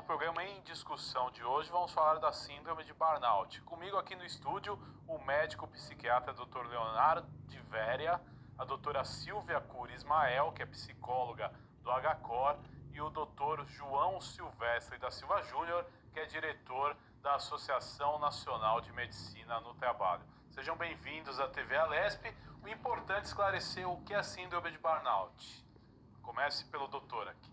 no programa Em Discussão de hoje vamos falar da síndrome de burnout. Comigo aqui no estúdio, o médico psiquiatra Dr. Leonardo de Véria, a doutora Silvia Cury Ismael, que é psicóloga do HCOR, e o Dr. João Silvestre da Silva Júnior, que é diretor da Associação Nacional de Medicina no Trabalho. Sejam bem-vindos à TV Alesp. O importante é esclarecer o que é a síndrome de burnout. Comece pelo doutor aqui.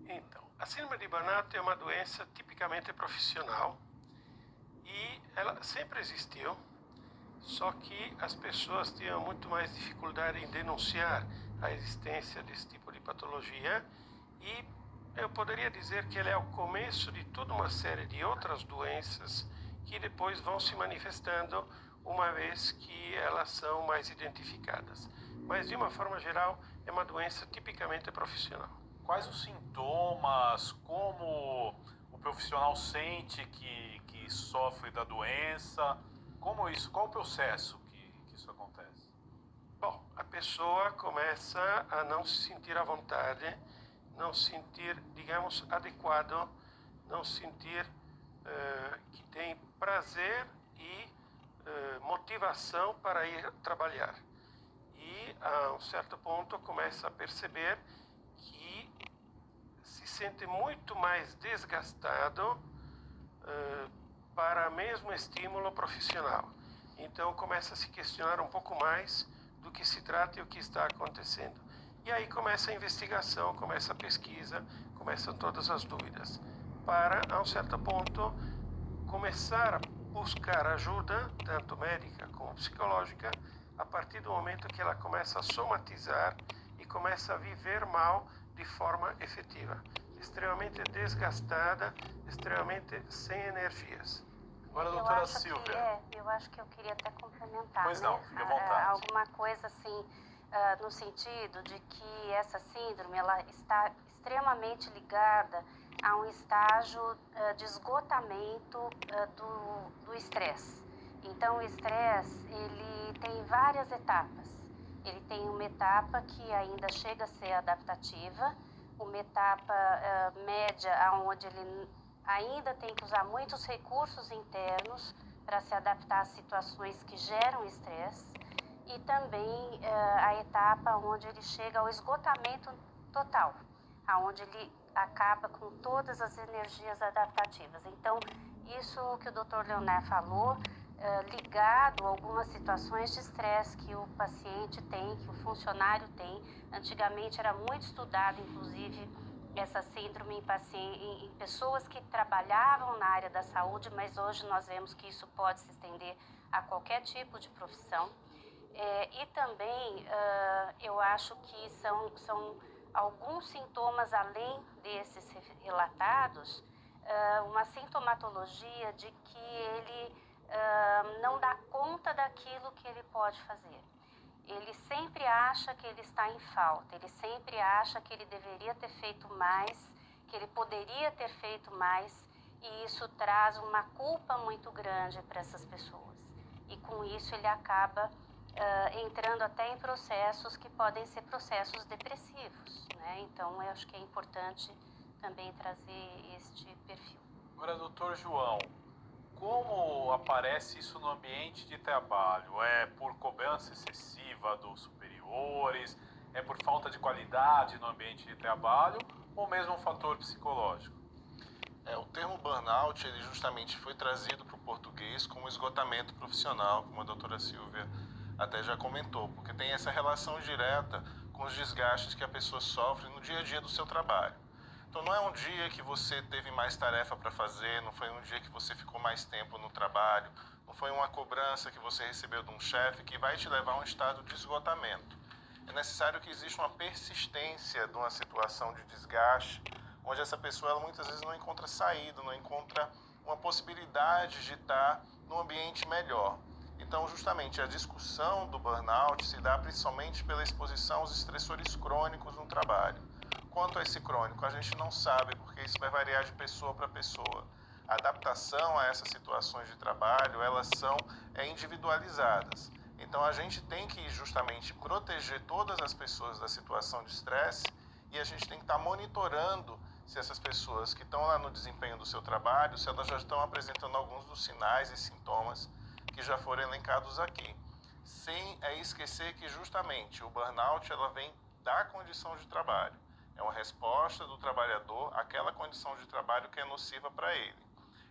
Então, a síndrome de burnout é uma doença tipicamente profissional e ela sempre existiu, só que as pessoas tinham muito mais dificuldade em denunciar a existência desse tipo de patologia e eu poderia dizer que ela é o começo de toda uma série de outras doenças que depois vão se manifestando uma vez que elas são mais identificadas. Mas, de uma forma geral, é uma doença tipicamente profissional. Quais os sintomas, como o profissional sente que sofre da doença, como isso, qual o processo que isso acontece? Bom, a pessoa começa a não se sentir à vontade, não se sentir, digamos, adequado, não se sentir que tem prazer e motivação para ir trabalhar. E, a um certo ponto, começa a perceber que se sente muito mais desgastado para o mesmo estímulo profissional. Então começa a se questionar um pouco mais do que se trata e o que está acontecendo. E aí começa a investigação, começa a pesquisa, começam todas as dúvidas. Para, a um certo ponto, começar a buscar ajuda, tanto médica como psicológica, a partir do momento que ela começa a somatizar e começa a viver mal de forma efetiva, extremamente desgastada, extremamente sem energias. Agora, doutora Silvia. Eu acho que eu queria até complementar. Pois não, fique à vontade. Alguma coisa assim, no sentido de que essa síndrome ela está extremamente ligada a um estágio de esgotamento do estresse. Então, o estresse, ele tem várias etapas. Ele tem uma etapa que ainda chega a ser adaptativa, uma etapa média, onde ele ainda tem que usar muitos recursos internos para se adaptar a situações que geram estresse, e também a etapa onde ele chega ao esgotamento total, onde ele acaba com todas as energias adaptativas. Então, isso que o Dr. Leonardo falou, ligado a algumas situações de estresse que o paciente tem, que o funcionário tem. Antigamente era muito estudado, inclusive, essa síndrome em pessoas que trabalhavam na área da saúde, mas hoje nós vemos que isso pode se estender a qualquer tipo de profissão. E também eu acho que são alguns sintomas, além desses relatados, uma sintomatologia de que ele não dá conta daquilo que ele pode fazer. Ele sempre acha que ele está em falta, ele sempre acha que ele deveria ter feito mais, que ele poderia ter feito mais, e isso traz uma culpa muito grande para essas pessoas. E com isso ele acaba entrando até em processos que podem ser processos depressivos, né? Então eu acho que é importante também trazer este perfil. Agora, doutor João, como aparece isso no ambiente de trabalho? É por cobrança excessiva dos superiores? É por falta de qualidade no ambiente de trabalho? Ou mesmo um fator psicológico? O termo burnout ele justamente foi trazido para o português como esgotamento profissional, como a doutora Silvia até já comentou, porque tem essa relação direta com os desgastes que a pessoa sofre no dia a dia do seu trabalho. Então não é um dia que você teve mais tarefa para fazer, não foi um dia que você ficou mais tempo no trabalho, não foi uma cobrança que você recebeu de um chefe que vai te levar a um estado de esgotamento. É necessário que exista uma persistência de uma situação de desgaste, onde essa pessoa ela, muitas vezes não encontra saída, não encontra uma possibilidade de estar num ambiente melhor. Então, justamente, a discussão do burnout se dá principalmente pela exposição aos estressores crônicos no trabalho. Quanto a esse crônico, a gente não sabe, porque isso vai variar de pessoa para pessoa. A adaptação a essas situações de trabalho, elas são individualizadas. Então, a gente tem que justamente proteger todas as pessoas da situação de estresse e a gente tem que estar monitorando se essas pessoas que estão lá no desempenho do seu trabalho, se elas já estão apresentando alguns dos sinais e sintomas que já foram elencados aqui. Sem esquecer que justamente o burnout ela vem da condição de trabalho. É uma resposta do trabalhador àquela condição de trabalho que é nociva para ele.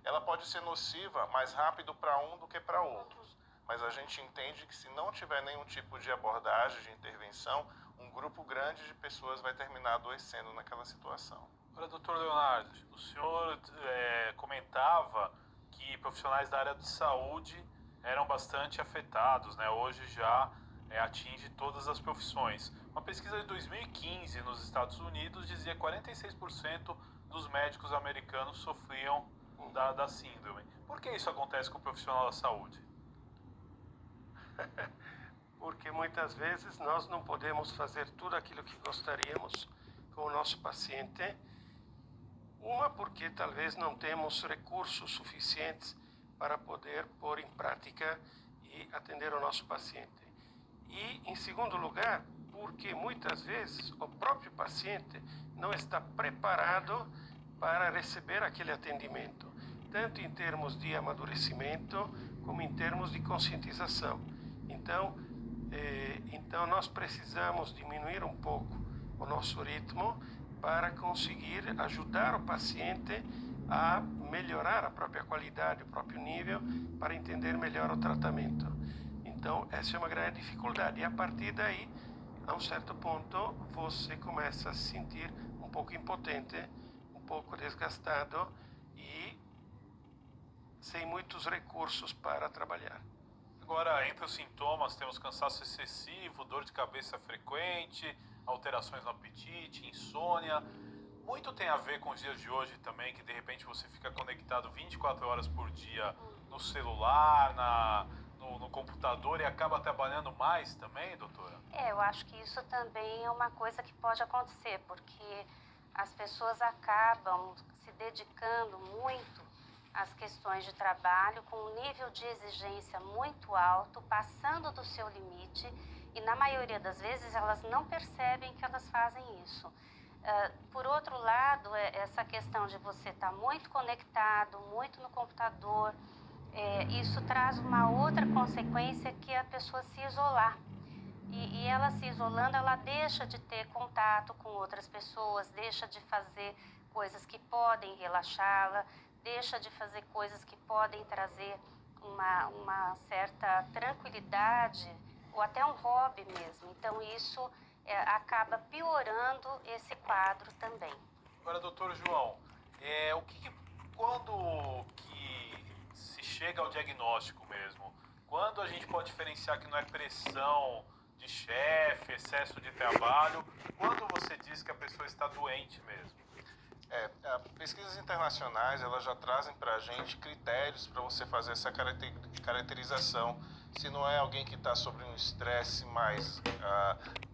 Ela pode ser nociva mais rápido para um do que para outros, mas a gente entende que se não tiver nenhum tipo de abordagem, de intervenção, um grupo grande de pessoas vai terminar adoecendo naquela situação. Agora, doutor Leonardo, o senhor comentava que profissionais da área de saúde eram bastante afetados, né? Hoje já atinge todas as profissões. Uma pesquisa de 2015 nos Estados Unidos dizia que 46% dos médicos americanos sofriam da síndrome. Por que isso acontece com o profissional da saúde? Porque muitas vezes nós não podemos fazer tudo aquilo que gostaríamos com o nosso paciente. Uma, porque talvez não temos recursos suficientes para poder pôr em prática e atender o nosso paciente. E, em segundo lugar, porque muitas vezes o próprio paciente não está preparado para receber aquele atendimento, tanto em termos de amadurecimento como em termos de conscientização. Então nós precisamos diminuir um pouco o nosso ritmo para conseguir ajudar o paciente a melhorar a própria qualidade, o próprio nível, para entender melhor o tratamento. Então, essa é uma grande dificuldade. E a partir daí, a um certo ponto, você começa a se sentir um pouco impotente, um pouco desgastado e sem muitos recursos para trabalhar. Agora, entre os sintomas, temos cansaço excessivo, dor de cabeça frequente, alterações no apetite, insônia. Muito tem a ver com os dias de hoje também, que de repente você fica conectado 24 horas por dia no celular, no computador e acaba trabalhando mais também, doutora? Eu acho que isso também é uma coisa que pode acontecer, porque as pessoas acabam se dedicando muito às questões de trabalho com um nível de exigência muito alto, passando do seu limite, e na maioria das vezes elas não percebem que elas fazem isso. Por outro lado, essa questão de você estar muito conectado, muito no computador, isso traz uma outra consequência, que é a pessoa se isolar. E ela se isolando, ela deixa de ter contato com outras pessoas, deixa de fazer coisas que podem relaxá-la, deixa de fazer coisas que podem trazer uma certa tranquilidade, ou até um hobby mesmo. Então isso acaba piorando esse quadro também. Agora, doutor João, quando que se chega ao diagnóstico mesmo? Quando a gente pode diferenciar que não é pressão de chefe, excesso de trabalho? Quando você diz que a pessoa está doente mesmo? Pesquisas internacionais elas já trazem para a gente critérios para você fazer essa caracterização. Se não é alguém que está sobre um estresse mais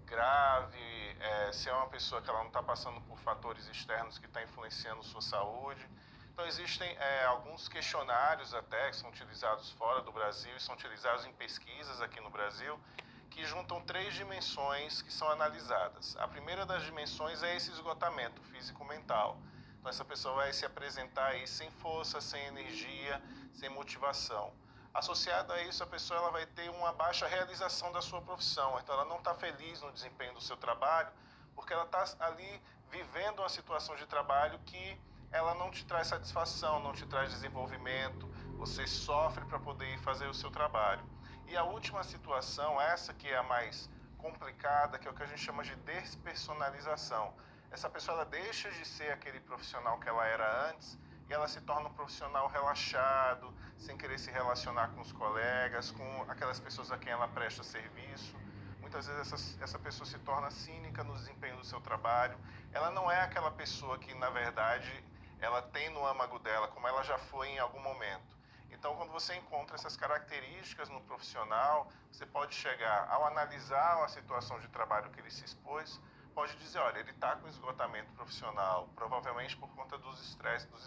grave, se é uma pessoa que ela não está passando por fatores externos que estão influenciando sua saúde. Então existem alguns questionários até que são utilizados fora do Brasil e são utilizados em pesquisas aqui no Brasil, que juntam 3 dimensões que são analisadas. A primeira das dimensões é esse esgotamento físico-mental. Então essa pessoa vai se apresentar aí sem força, sem energia, sem motivação. Associado a isso, a pessoa ela vai ter uma baixa realização da sua profissão. Então ela não está feliz no desempenho do seu trabalho, porque ela está ali vivendo uma situação de trabalho que ela não te traz satisfação, não te traz desenvolvimento, você sofre para poder ir fazer o seu trabalho. E a última situação, essa que é a mais complicada, que é o que a gente chama de despersonalização. Essa pessoa ela deixa de ser aquele profissional que ela era antes e ela se torna um profissional relaxado, sem querer se relacionar com os colegas, com aquelas pessoas a quem ela presta serviço. Muitas vezes essa pessoa se torna cínica no desempenho do seu trabalho. Ela não é aquela pessoa que, na verdade, ela tem no âmago dela, como ela já foi em algum momento. Então, quando você encontra essas características no profissional, você pode chegar, ao analisar a situação de trabalho que ele se expôs, pode dizer, olha, ele está com esgotamento profissional, provavelmente por conta dos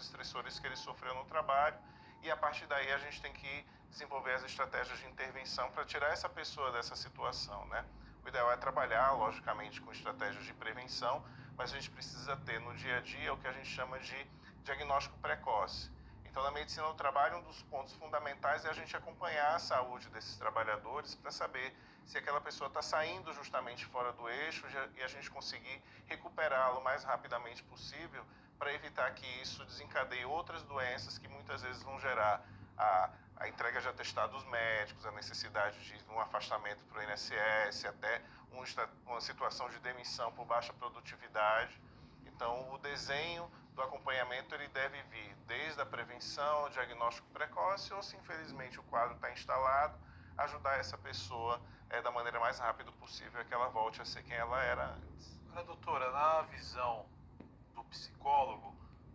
estressores que ele sofreu no trabalho, e a partir daí a gente tem que desenvolver as estratégias de intervenção para tirar essa pessoa dessa situação, né? O ideal é trabalhar, logicamente, com estratégias de prevenção, mas a gente precisa ter no dia a dia o que a gente chama de diagnóstico precoce. Então, na medicina do trabalho, um dos pontos fundamentais é a gente acompanhar a saúde desses trabalhadores para saber se aquela pessoa está saindo justamente fora do eixo e a gente conseguir recuperá-lo o mais rapidamente possível para evitar que isso desencadeie outras doenças que muitas vezes vão gerar a entrega de atestados médicos, a necessidade de um afastamento para o INSS, até uma situação de demissão por baixa produtividade. Então, o desenho do acompanhamento ele deve vir desde a prevenção, diagnóstico precoce, ou se infelizmente o quadro está instalado, ajudar essa pessoa da maneira mais rápida possível a que ela volte a ser quem ela era antes. Agora, doutora, na visão do psicólogo,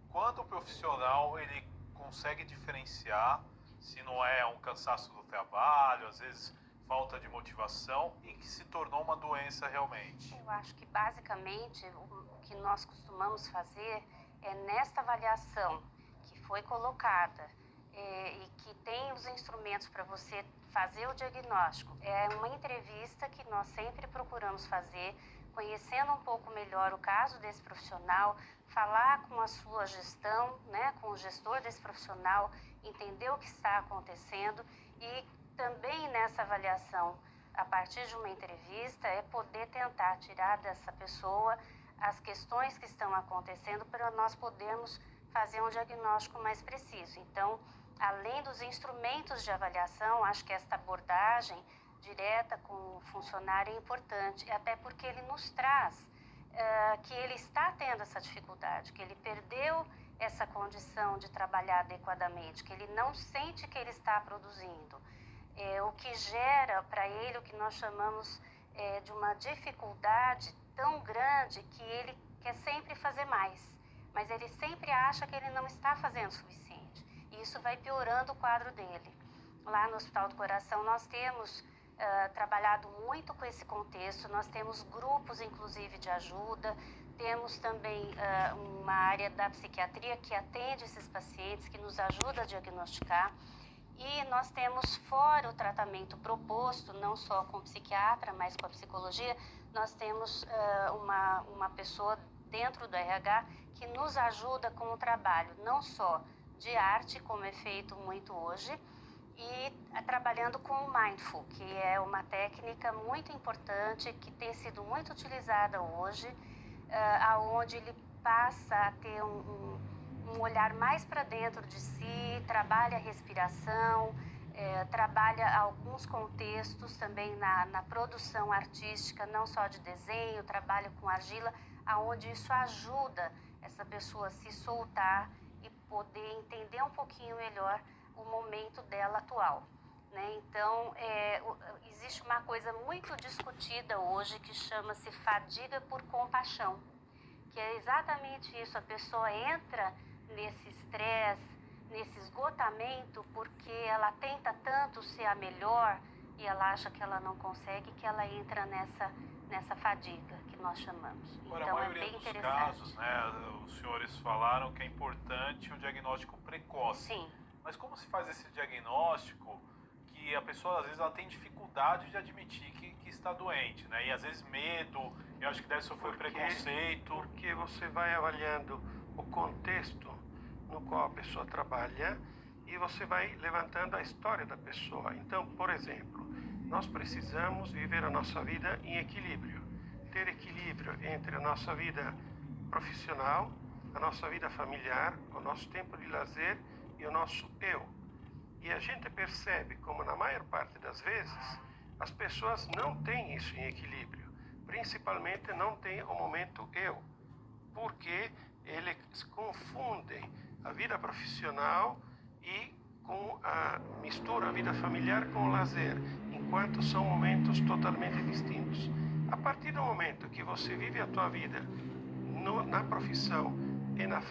quando o profissional ele consegue diferenciar se não é um cansaço do trabalho, às vezes falta de motivação e que se tornou uma doença realmente? Eu acho que basicamente o que nós costumamos fazer é nesta avaliação que foi colocada e que tem os instrumentos para você fazer o diagnóstico. É uma entrevista que nós sempre procuramos fazer, conhecendo um pouco melhor o caso desse profissional, falar com a sua gestão, né, com o gestor desse profissional, entender o que está acontecendo e também nessa avaliação, a partir de uma entrevista, é poder tentar tirar dessa pessoa as questões que estão acontecendo para nós podermos fazer um diagnóstico mais preciso. Então, além dos instrumentos de avaliação, acho que esta abordagem direta com o funcionário é importante, até porque ele nos traz que ele está tendo essa dificuldade, que ele perdeu essa condição de trabalhar adequadamente, que ele não sente que ele está produzindo. O que gera para ele o que nós chamamos de uma dificuldade tão grande que ele quer sempre fazer mais, mas ele sempre acha que ele não está fazendo o suficiente. E isso vai piorando o quadro dele. Lá no Hospital do Coração nós temos trabalhado muito com esse contexto, nós temos grupos inclusive de ajuda, temos também uma área da psiquiatria que atende esses pacientes, que nos ajuda a diagnosticar. E nós temos, fora o tratamento proposto, não só com o psiquiatra, mas com a psicologia, nós temos uma pessoa dentro do RH que nos ajuda com o trabalho, não só de arte, como é feito muito hoje, e trabalhando com o Mindful, que é uma técnica muito importante, que tem sido muito utilizada hoje, aonde ele passa a ter um olhar mais para dentro de si, trabalha a respiração, trabalha alguns contextos também na produção artística, não só de desenho, trabalha com argila, aonde isso ajuda essa pessoa a se soltar e poder entender um pouquinho melhor o momento dela atual, né? Então, existe uma coisa muito discutida hoje que chama-se fadiga por compaixão, que é exatamente isso, a pessoa entra nesse estresse, nesse esgotamento, porque ela tenta tanto ser a melhor e ela acha que ela não consegue, que ela entra nessa fadiga que nós chamamos. Agora, então a é maioria bem dos interessante. casos, né, os senhores falaram que é importante o diagnóstico precoce. Sim. Mas como se faz esse diagnóstico que a pessoa, às vezes, ela tem dificuldade de admitir que está doente, né? E, às vezes, medo, eu acho que deve sofrer preconceito. Porque você vai avaliando o contexto no qual a pessoa trabalha e você vai levantando a história da pessoa. Então, por exemplo, nós precisamos viver a nossa vida em equilíbrio. Ter equilíbrio entre a nossa vida profissional, a nossa vida familiar, o nosso tempo de lazer e o nosso eu. E a gente percebe como na maior parte das vezes as pessoas não têm isso em equilíbrio. Principalmente não tem o momento eu, porque eles confundem a vida profissional e mistura a vida familiar com o lazer, enquanto são momentos totalmente distintos. A partir do momento que você vive a tua vida na profissão e na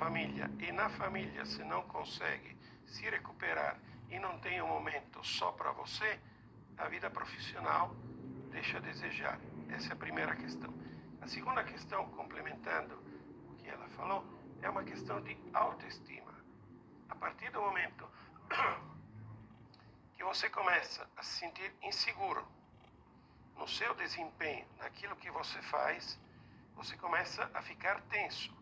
família se não consegue se recuperar e não tem um momento só para você, a vida profissional deixa a desejar. Essa é a primeira questão. A segunda questão, complementando o que ela falou, é uma questão de autoestima. A partir do momento que você começa a se sentir inseguro no seu desempenho, naquilo que você faz, você começa a ficar tenso.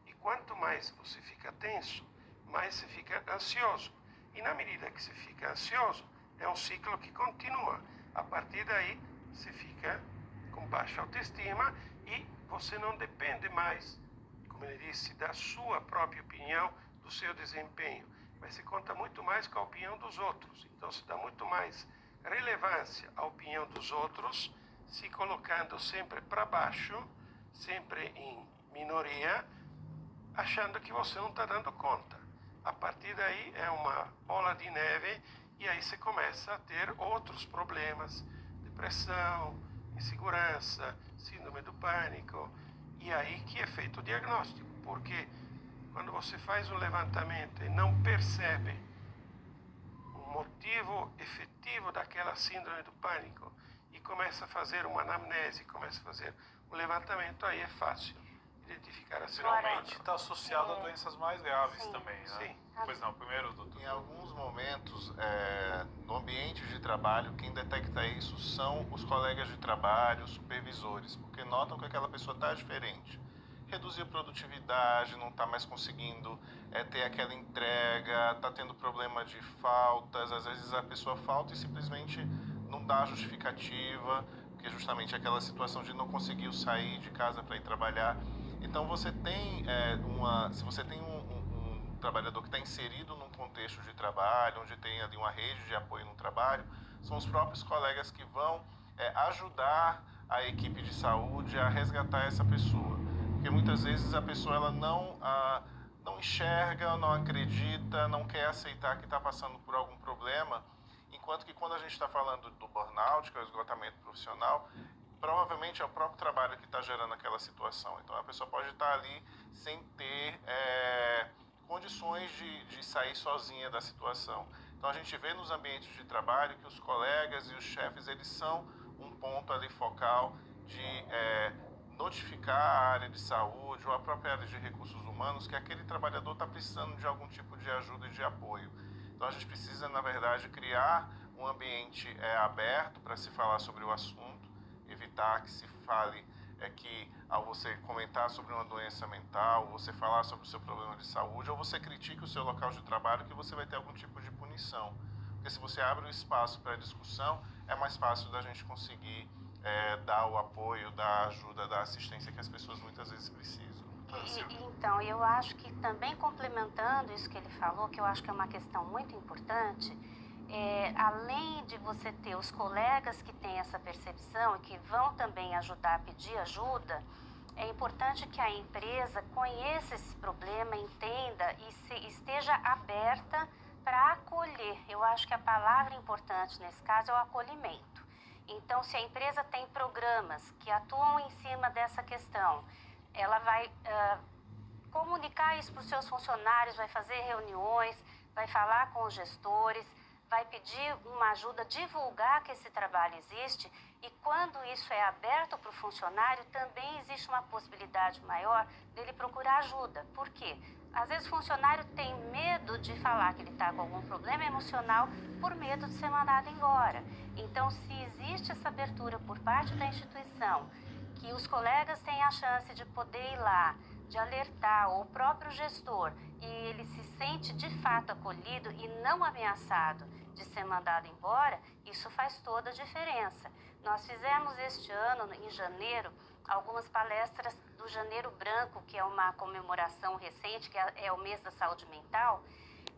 E quanto mais você fica tenso, mais você fica ansioso. E na medida que você fica ansioso, é um ciclo que continua. A partir daí, você fica com baixa autoestima e você não depende mais, como ele disse, da sua própria opinião, do seu desempenho. Mas você conta muito mais com a opinião dos outros. Então, você dá muito mais relevância à opinião dos outros, se colocando sempre para baixo, sempre em minoria, achando que você não está dando conta. A partir daí é uma bola de neve e aí você começa a ter outros problemas, depressão, insegurança, síndrome do pânico, e aí que é feito o diagnóstico, porque quando você faz um levantamento e não percebe o motivo efetivo daquela síndrome do pânico e começa a fazer uma anamnese, começa a fazer um levantamento, aí é fácil identificar a síndrome. Geralmente está associado a doenças mais graves Sim. também, né? Sim. Pois não, primeiro, doutor. Em alguns momentos, no ambiente de trabalho, quem detecta isso são os colegas de trabalho, os supervisores, porque notam que aquela pessoa está diferente. Reduzir a produtividade, não está mais conseguindo ter aquela entrega, está tendo problema de faltas, às vezes a pessoa falta e simplesmente não dá justificativa, porque justamente aquela situação de não conseguir sair de casa para ir trabalhar. Então você tem se você tem um trabalhador que está inserido num contexto de trabalho, onde tem ali uma rede de apoio no trabalho, são os próprios colegas que vão ajudar a equipe de saúde a resgatar essa pessoa. Porque muitas vezes a pessoa ela não enxerga, não acredita, não quer aceitar que está passando por algum problema, enquanto que quando a gente está falando do burnout, que é o esgotamento profissional, provavelmente é o próprio trabalho que está gerando aquela situação. Então a pessoa pode estar ali sem ter condições de sair sozinha da situação. Então a gente vê nos ambientes de trabalho que os colegas e os chefes eles são um ponto ali focal de notificar a área de saúde ou a própria área de recursos humanos que aquele trabalhador está precisando de algum tipo de ajuda e de apoio. Então a gente precisa, na verdade, criar um ambiente aberto para se falar sobre o assunto, evitar que se fale que ao você comentar sobre uma doença mental, você falar sobre o seu problema de saúde, ou você critica o seu local de trabalho, que você vai ter algum tipo de punição. Porque se você abre o espaço para discussão, é mais fácil da gente conseguir dar o apoio, dar a ajuda, dar a assistência que as pessoas muitas vezes precisam. Então, eu acho que também complementando isso que ele falou, que eu acho que é uma questão muito importante, além de você ter os colegas que têm essa percepção e que vão também ajudar a pedir ajuda, é importante que a empresa conheça esse problema, entenda e esteja aberta para acolher. Eu acho que a palavra importante nesse caso é o acolhimento. Então, se a empresa tem programas que atuam em cima dessa questão, ela vai comunicar isso para os seus funcionários, vai fazer reuniões, vai falar com os gestores, vai pedir uma ajuda, divulgar que esse trabalho existe, e quando isso é aberto para o funcionário, também existe uma possibilidade maior dele procurar ajuda. Por quê? Às vezes o funcionário tem medo de falar que ele está com algum problema emocional por medo de ser mandado embora. Então, se existe essa abertura por parte da instituição, que os colegas têm a chance de poder ir lá, de alertar, ou o próprio gestor, e ele se sente de fato acolhido e não ameaçado de ser mandado embora, isso faz toda a diferença. Nós fizemos este ano, em janeiro, algumas palestras do Janeiro Branco, que é uma comemoração recente, que é o mês da saúde mental,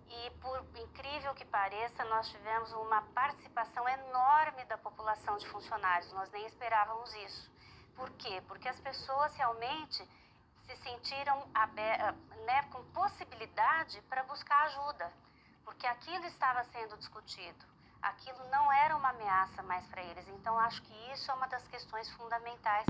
e por incrível que pareça, nós tivemos uma participação enorme da população de funcionários, nós nem esperávamos isso. Por quê? Porque as pessoas realmente se sentiram com possibilidade para buscar ajuda, porque aquilo estava sendo discutido, aquilo não era uma ameaça mais para eles. Então, acho que isso é uma das questões fundamentais